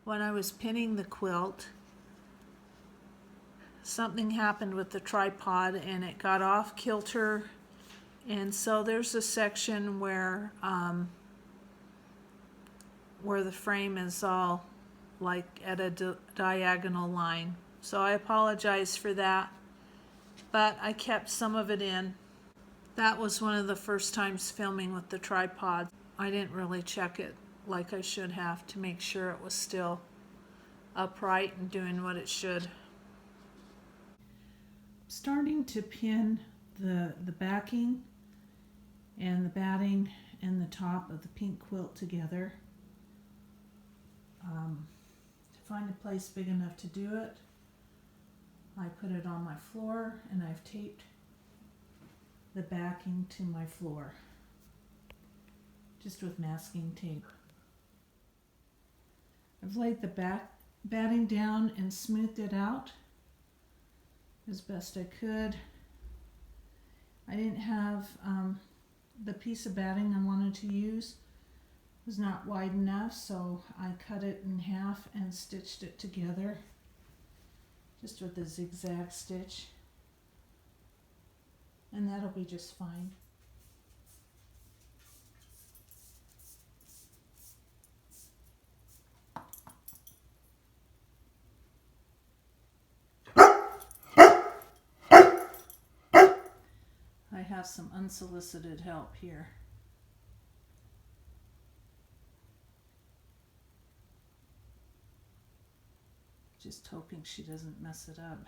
when I was pinning the quilt, something happened with the tripod and it got off kilter, and so there's a section where the frame is all like at a diagonal line. So I apologize for that, but I kept some of it in. That was one of the first times filming with the tripod. I didn't really check it like I should have to make sure it was still upright and doing what it should. Starting to pin the backing and the batting and the top of the pink quilt together. To find a place big enough to do it, I put it on my floor and I've taped the backing to my floor just with masking tape. I've laid the batting down and smoothed it out as best I could. I didn't have the piece of batting I wanted to use was not wide enough, so I cut it in half and stitched it together just with a zigzag stitch, and that'll be just fine. I have some unsolicited help here. Just hoping she doesn't mess it up.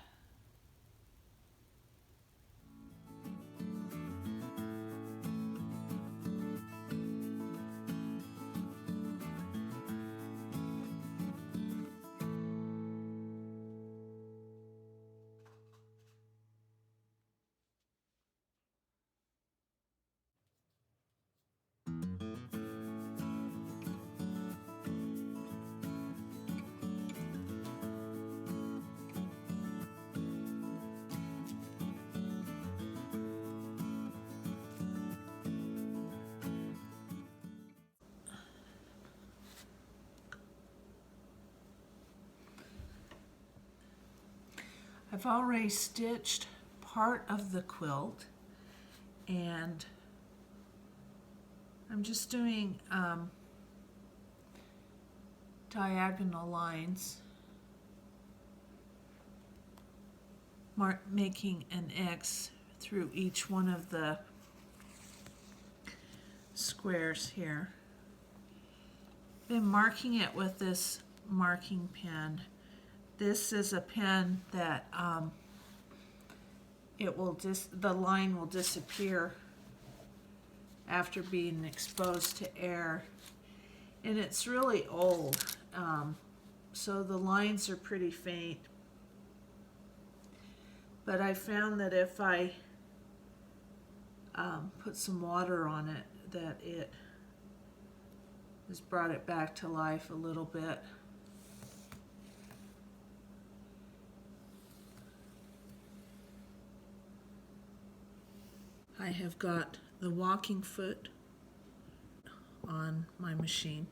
I've already stitched part of the quilt, and I'm just doing diagonal lines, making an X through each one of the squares here. Been marking it with this marking pen. This is a pen that the line will disappear after being exposed to air, and it's really old, so the lines are pretty faint. But I found that if I put some water on it, that it has brought it back to life a little bit. I have got the walking foot on my machine.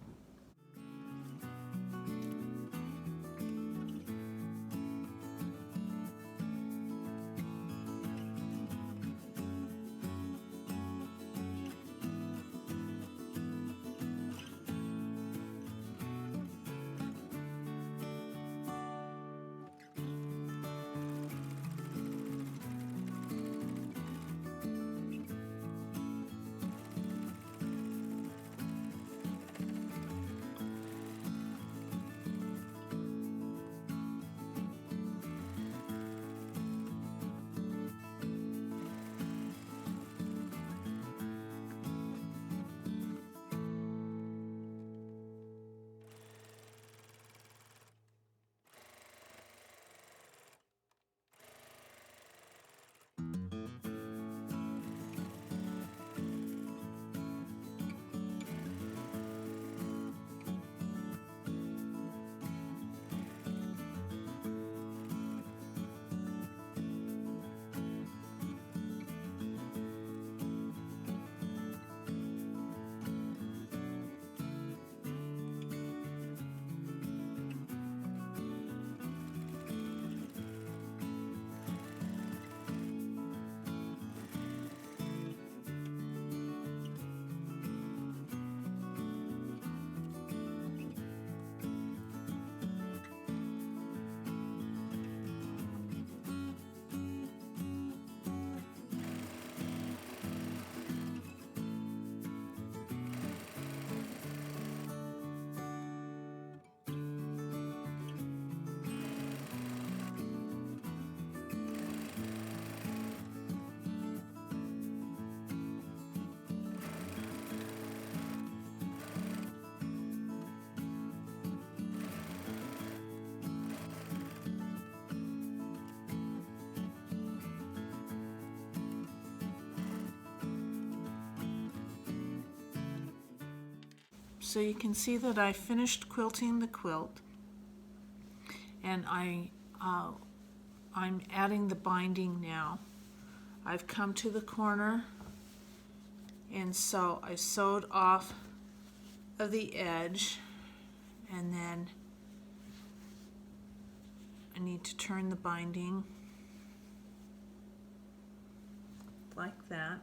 So you can see that I finished quilting the quilt, and I'm adding the binding now. I've come to the corner, and so I sewed off of the edge, and then I need to turn the binding like that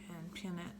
and pin it.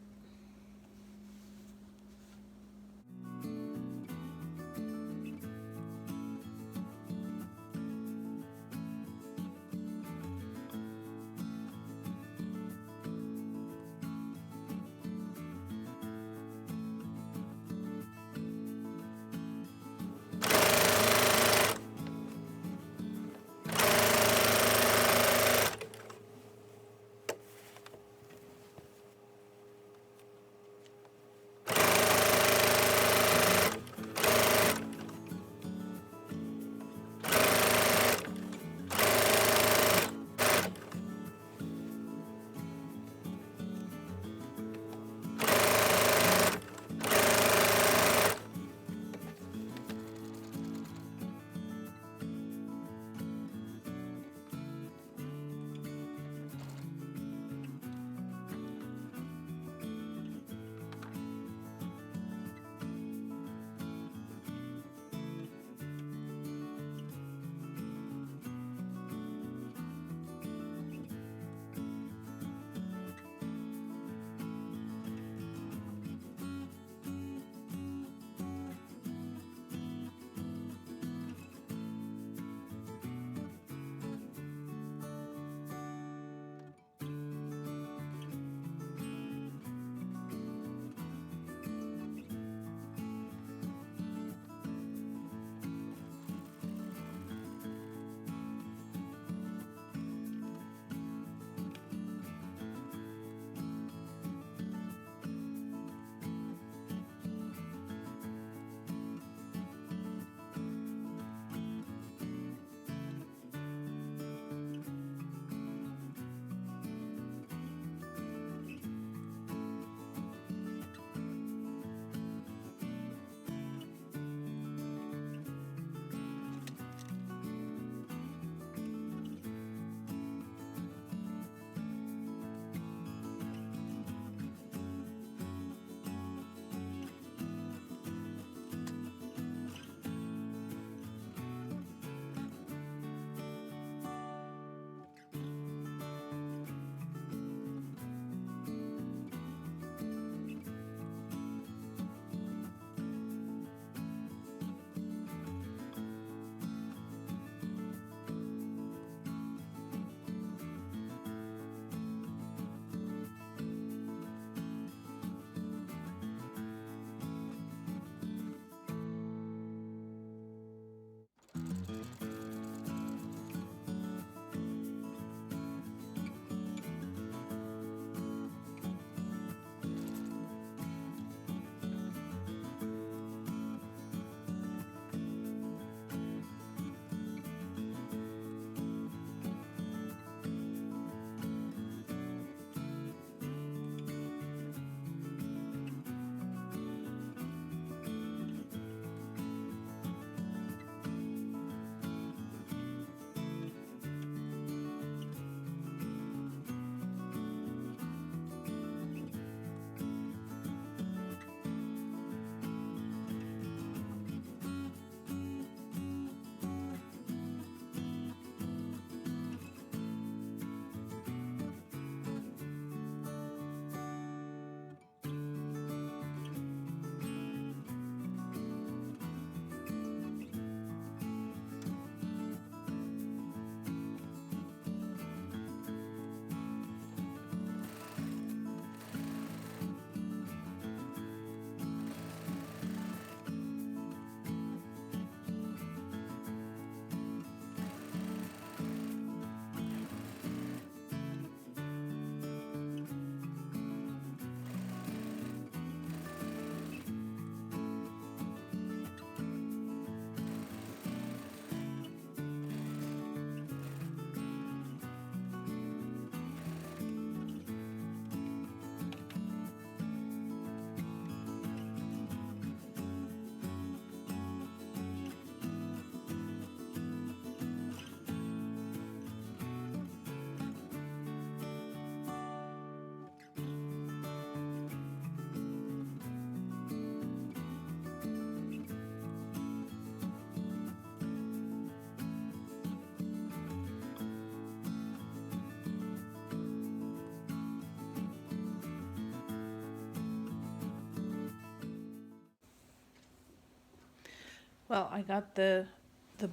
Well, I got the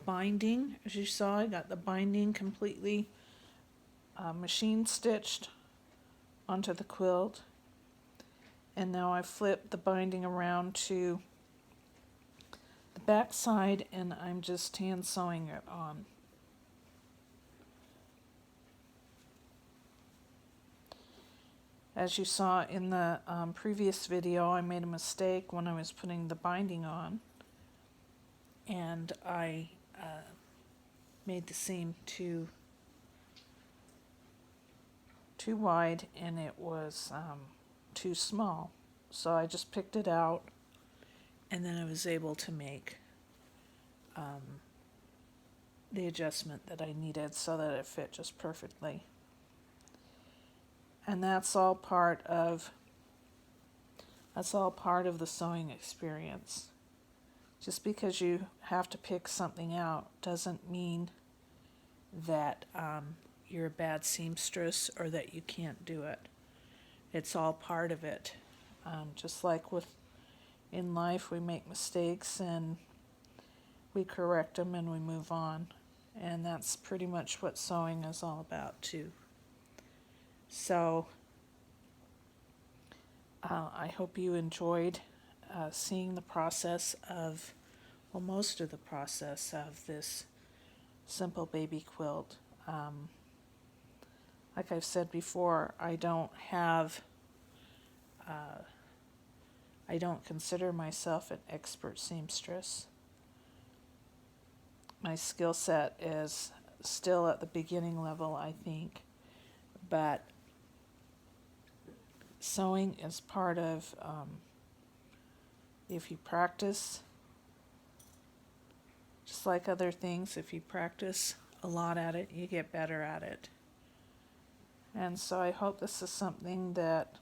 binding, as you saw, I got the binding completely machine stitched onto the quilt. And now I flipped the binding around to the back side and I'm just hand sewing it on. As you saw in the previous video, I made a mistake when I was putting the binding on, and I made the seam too wide, and it was too small. So I just picked it out, and then I was able to make the adjustment that I needed so that it fit just perfectly. And that's all part of the sewing experience. Just because you have to pick something out doesn't mean that you're a bad seamstress or that you can't do it. It's all part of it. Just like in life, we make mistakes and we correct them and we move on. And that's pretty much what sewing is all about too. So I hope you enjoyed seeing the process of, well, most of the process of this simple baby quilt. Like I've said before, I don't consider myself an expert seamstress. My skill set is still at the beginning level, I think, but sewing is part of, if you practice, just like other things, if you practice a lot at it, you get better at it. And so I hope this is something that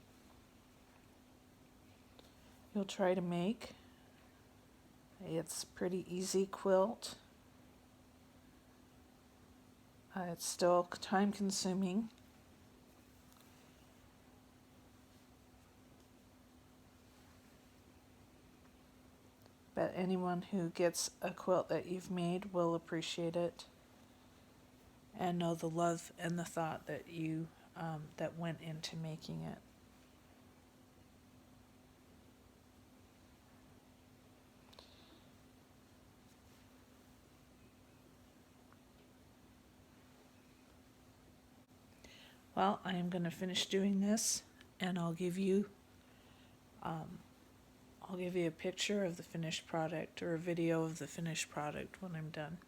you'll try to make. It's a pretty easy quilt. It's still time consuming. But anyone who gets a quilt that you've made will appreciate it and know the love and the thought that that went into making it. Well, I am going to finish doing this, and I'll give you a picture of the finished product or a video of the finished product when I'm done.